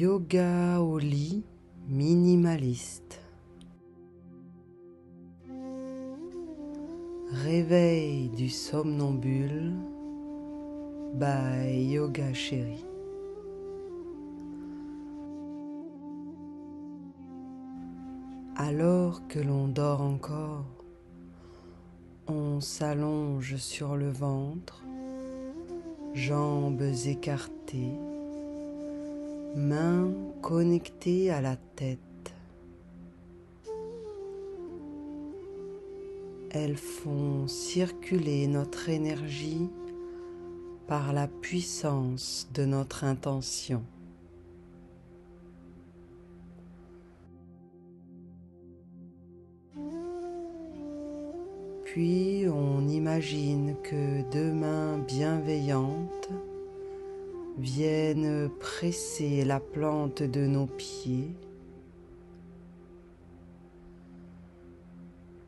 Yoga au lit minimaliste. Réveil du somnambule by Yoga Chérie. Alors que l'on dort encore, on s'allonge sur le ventre, jambes écartées, mains connectées à la tête. Elles font circuler notre énergie par la puissance de notre intention. Puis on imagine que deux mains bienveillantes viennent presser la plante de nos pieds,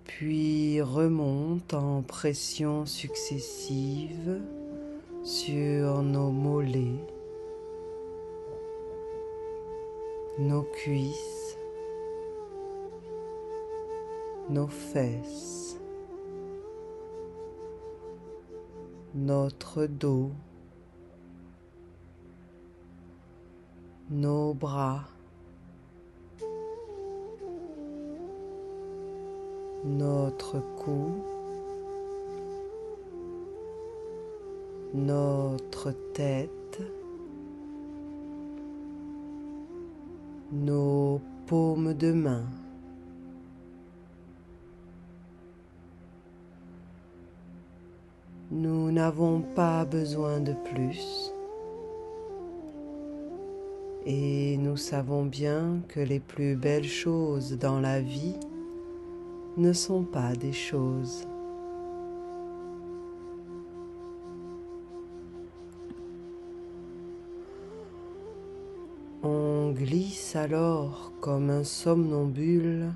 puis remontent en pression successive sur nos mollets, nos cuisses, nos fesses, notre dos, nos bras, notre cou, notre tête, nos paumes de main. Nous n'avons pas besoin de plus et nous savons bien que les plus belles choses dans la vie ne sont pas des choses. On glisse alors comme un somnambule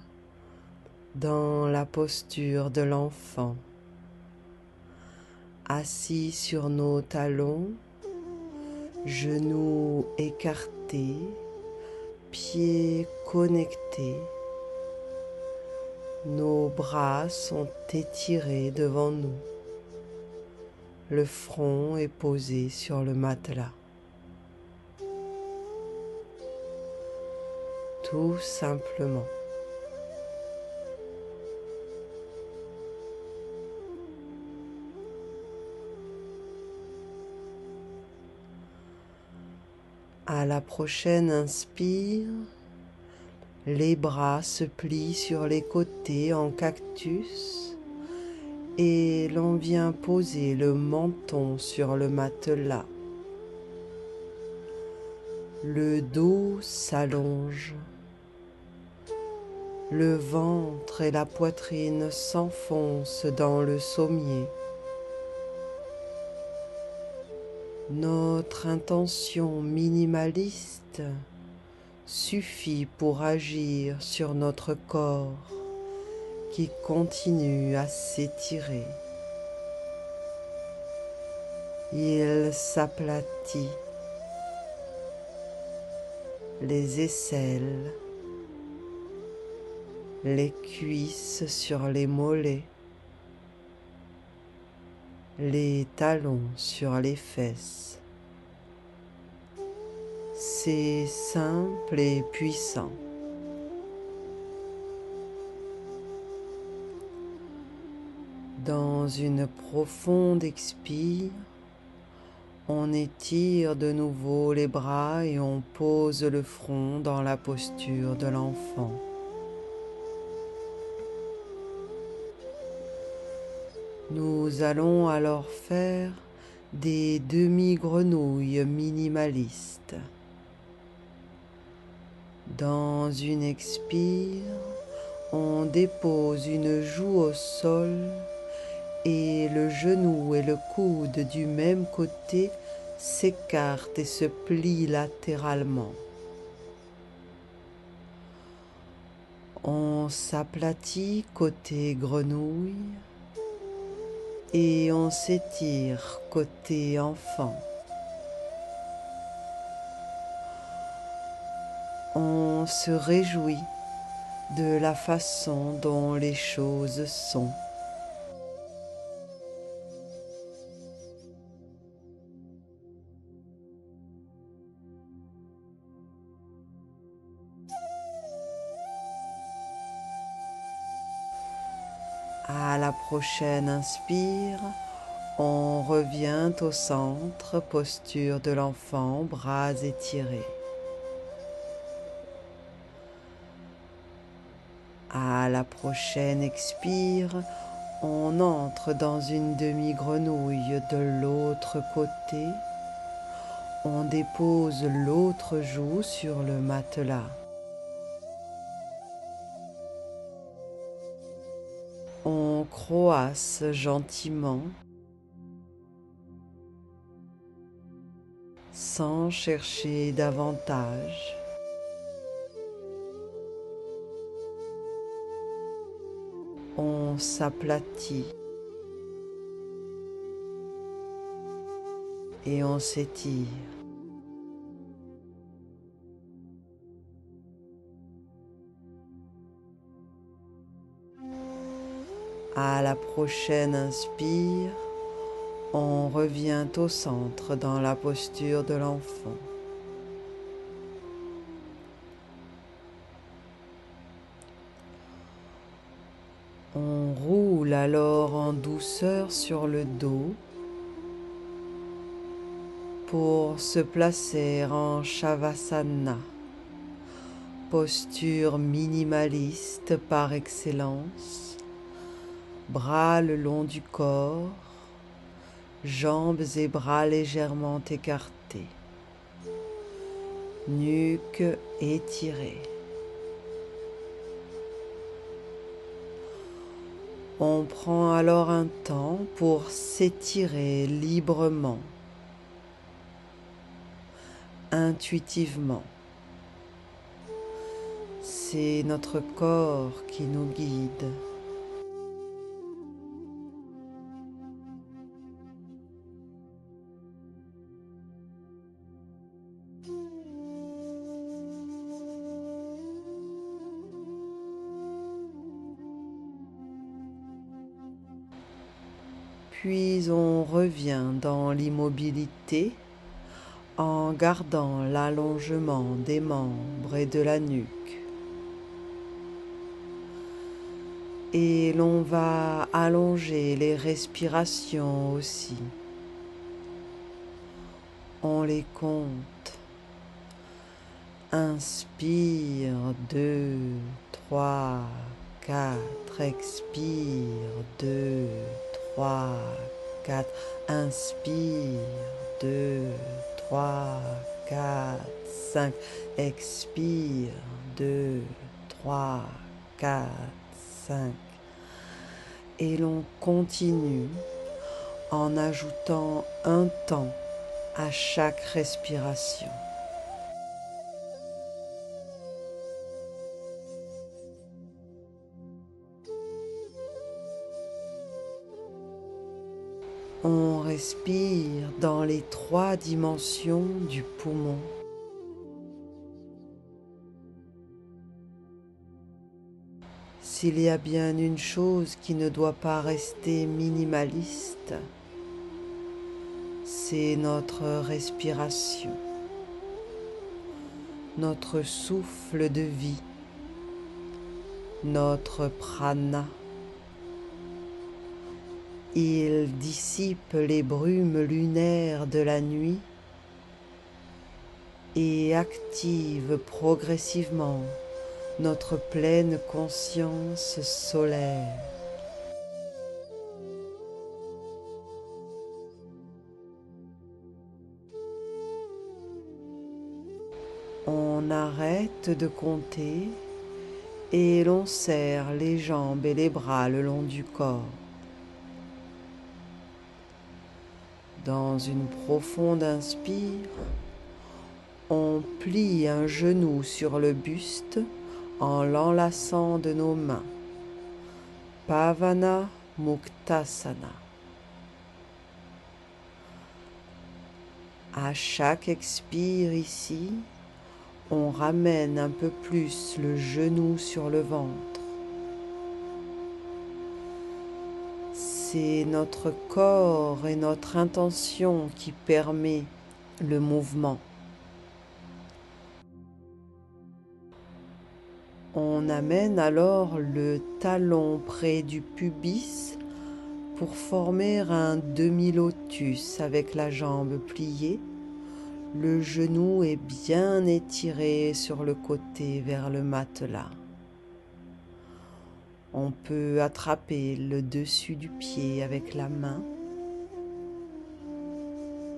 dans la posture de l'enfant, assis sur nos talons, genoux écartés, pieds connectés. Nos bras sont étirés devant nous. Le front est posé sur le matelas. Tout simplement. À la prochaine inspire, les bras se plient sur les côtés en cactus et l'on vient poser le menton sur le matelas. Le dos s'allonge, le ventre et la poitrine s'enfoncent dans le sommier. Notre intention minimaliste suffit pour agir sur notre corps qui continue à s'étirer. Il s'aplatit, les aisselles, les cuisses sur les mollets, les talons sur les fesses. C'est simple et puissant. Dans une profonde expire, on étire de nouveau les bras et on pose le front dans la posture de l'enfant. Nous allons alors faire des demi-grenouilles minimalistes. Dans une expire, on dépose une joue au sol et le genou et le coude du même côté s'écartent et se plient latéralement. On s'aplatit côté grenouille et on s'étire côté enfant. On se réjouit de la façon dont les choses sont. À la prochaine inspire, on revient au centre, posture de l'enfant, bras étirés. À la prochaine expire, on entre dans une demi-grenouille de l'autre côté. On dépose l'autre joue sur le matelas. On croasse gentiment sans chercher davantage. On s'aplatit et on s'étire. À la prochaine inspire, on revient au centre dans la posture de l'enfant. On roule alors en douceur sur le dos pour se placer en Shavasana, posture minimaliste par excellence, bras le long du corps, jambes et bras légèrement écartés, nuque étirée. On prend alors un temps pour s'étirer librement, intuitivement. C'est notre corps qui nous guide. Puis on revient dans l'immobilité en gardant l'allongement des membres et de la nuque. Et l'on va allonger les respirations aussi. On les compte. Inspire, 2, 3, 4. Expire, 2, 3, 4. Inspire, 2, 3, 4, 5. Expire, 2, 3, 4, 5. Et l'on continue en ajoutant un temps à chaque respiration. On respire dans les 3 dimensions du poumon. S'il y a bien une chose qui ne doit pas rester minimaliste, c'est notre respiration, notre souffle de vie, notre prana. Il dissipe les brumes lunaires de la nuit et active progressivement notre pleine conscience solaire. On arrête de compter et l'on serre les jambes et les bras le long du corps. Dans une profonde inspire, on plie un genou sur le buste en l'enlaçant de nos mains. Pavana Muktasana. À chaque expire ici, On ramène un peu plus le genou sur le ventre. C'est notre corps et notre intention qui permet le mouvement. On amène alors le talon près du pubis pour former un demi-lotus avec la jambe pliée. Le genou est bien étiré sur le côté vers le matelas. On peut attraper le dessus du pied avec la main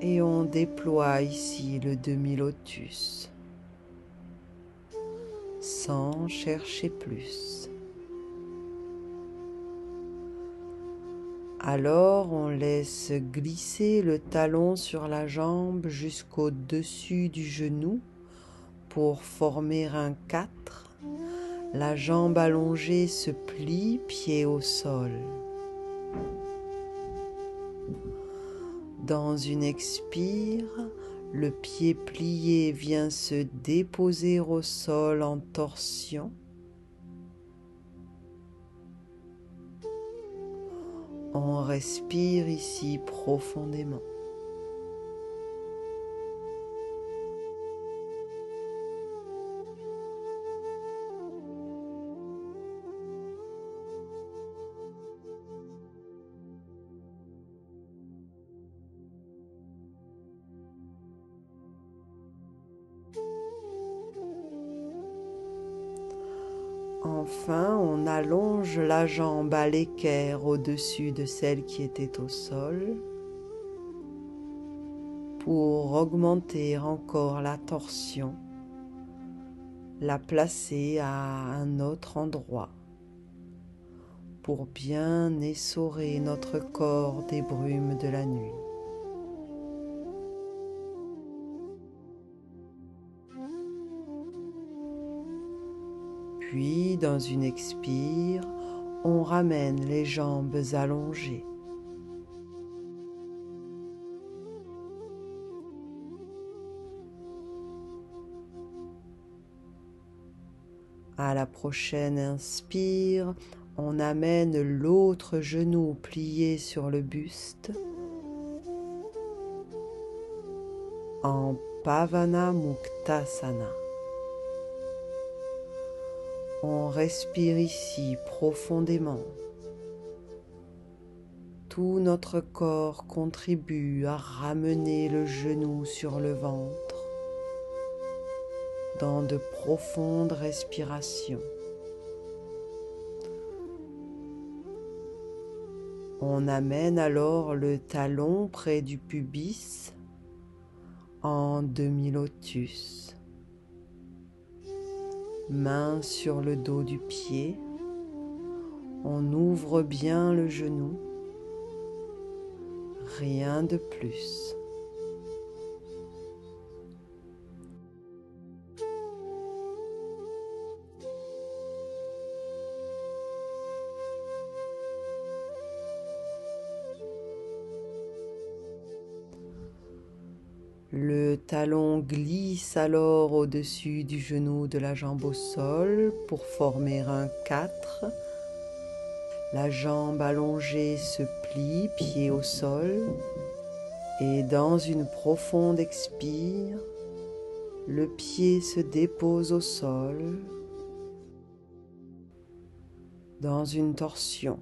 et on déploie ici le demi-lotus sans chercher plus. Alors on laisse glisser le talon sur la jambe jusqu'au-dessus du genou pour former un 4. La jambe allongée se plie, pied au sol. Dans une expire, le pied plié vient se déposer au sol en torsion. On respire ici profondément. Enfin, on allonge la jambe à l'équerre au-dessus de celle qui était au sol pour augmenter encore la torsion, la placer à un autre endroit pour bien essorer notre corps des brumes de la nuit. Puis, dans une expire, on ramène les jambes allongées. À la prochaine inspire, on amène l'autre genou plié sur le buste en Pavana Muktasana. On respire ici profondément. Tout notre corps contribue à ramener le genou sur le ventre dans de profondes respirations. On amène alors le talon près du pubis en demi-lotus. Main sur le dos du pied, on ouvre bien le genou, rien de plus. Le talon glisse alors au-dessus du genou de la jambe au sol pour former un 4. La jambe allongée se plie, pied au sol, et dans une profonde expire, le pied se dépose au sol dans une torsion.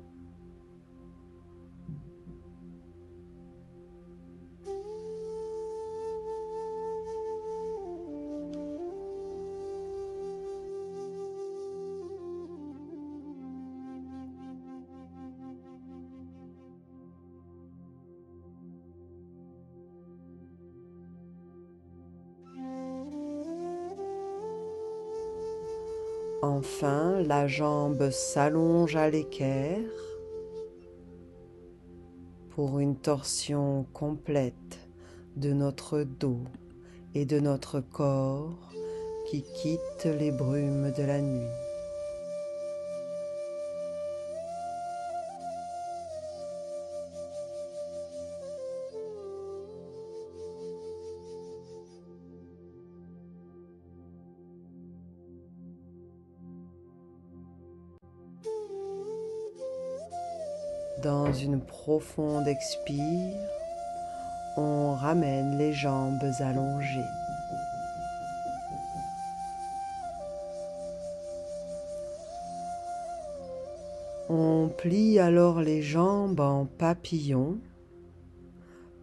Enfin, la jambe s'allonge à l'équerre pour une torsion complète de notre dos et de notre corps qui quitte les brumes de la nuit. Dans une profonde expire, on ramène les jambes allongées. On plie alors les jambes en papillon,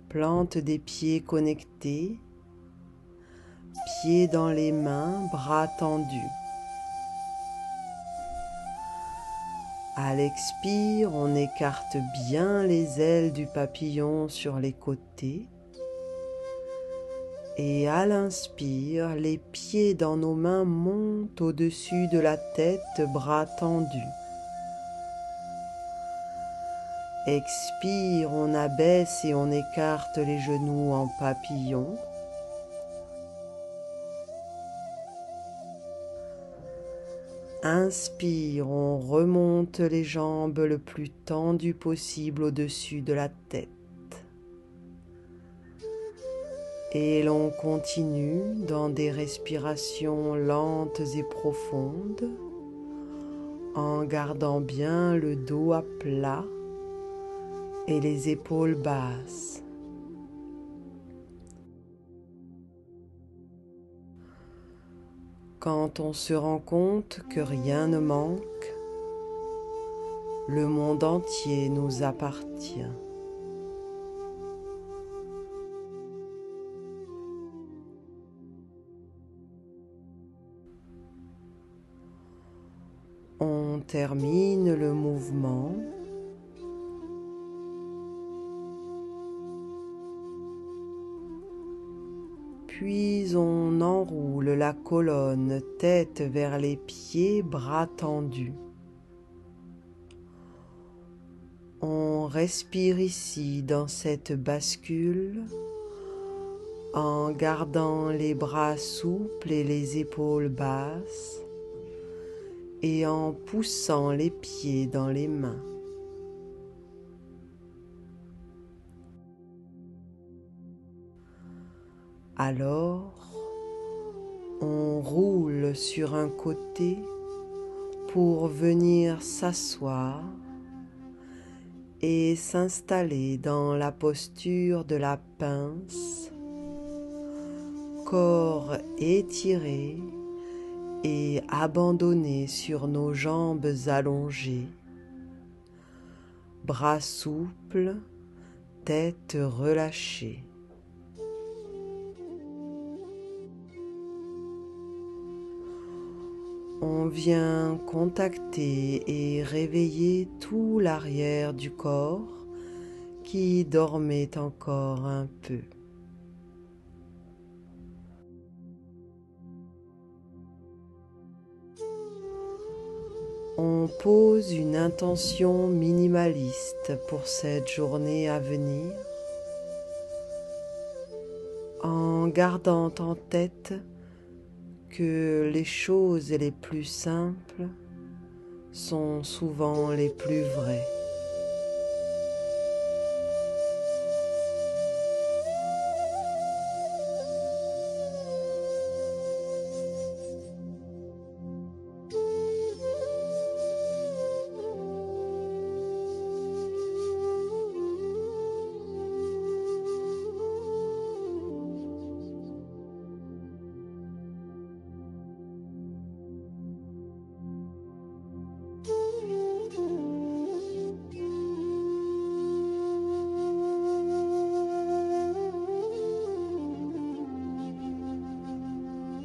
plante des pieds connectés, pieds dans les mains, bras tendus. À l'expire, on écarte bien les ailes du papillon sur les côtés. Et à l'inspire, les pieds dans nos mains montent au-dessus de la tête, bras tendus. Expire, on abaisse et on écarte les genoux en papillon. Inspire, on remonte les jambes le plus tendues possible au-dessus de la tête. Et l'on continue dans des respirations lentes et profondes, en gardant bien le dos à plat et les épaules basses. Quand on se rend compte que rien ne manque, le monde entier nous appartient. On termine le mouvement. Puis on enroule la colonne, tête vers les pieds, bras tendus. On respire ici dans cette bascule en gardant les bras souples et les épaules basses et en poussant les pieds dans les mains. Alors, on roule sur un côté pour venir s'asseoir et s'installer dans la posture de la pince, corps étiré et abandonné sur nos jambes allongées, bras souples, tête relâchée. On vient contacter et réveiller tout l'arrière du corps qui dormait encore un peu. On pose une intention minimaliste pour cette journée à venir, en gardant en tête que les choses les plus simples sont souvent les plus vraies.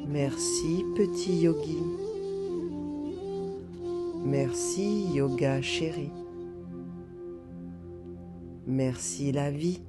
Merci petit yogi. Merci yoga chéri. Merci la vie.